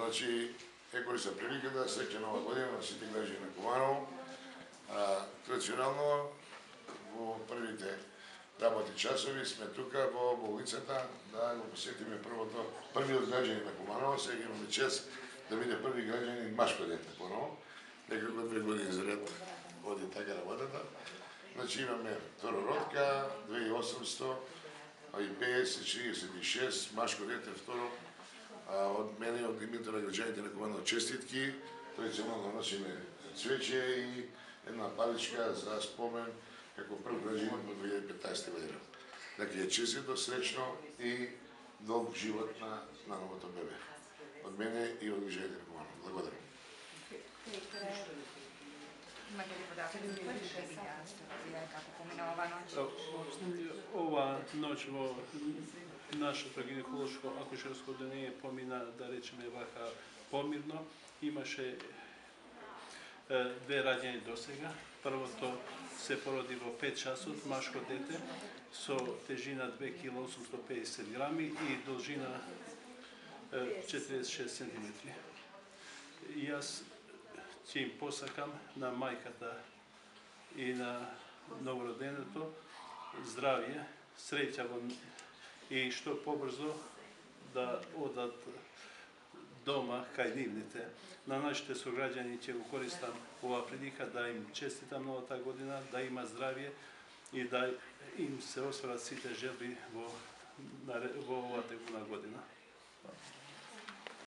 Значи, користам приликата, среќна нова година на сите граѓани на Куманово. Традиционално во првите работни часови сме тука во болницата да го посетиме првиот граѓанин на Куманово. Сега имаме чест да биде први граѓанин машко дете поново. Некако 2 години за ред оди така работата. Значи имаме второродка, 2800, и 50, 46, машко дете второ. Од мене и од името на граѓаните на Куманово честитки. Традиционално носиме цвеќе и една паличка за спомен како прв граѓанин во 2015 година. Така е честито, сречно и долг живот на новото бебе. Од мене и од граѓаните на Куманово. Благодарам. Imate li podatak kako pominao ova noć? Ova noć vo нашето гинеколошко акушерско одделение помина, да речеме вака, помирно. Имаше 2 раѓања до сега. Првото се породи во 5 часот, машко дете со тежина 2 кг 850 грами и должина 46 см. Јас ќе им посакам на мајката и на новороденето здравје, среќа и што побрзо да одат дома кај нивните. На нашите сограѓани ќе го користам ова прилика да им честитам новата година, да има здравје и да им се осварат сите желби во оваа текуна година.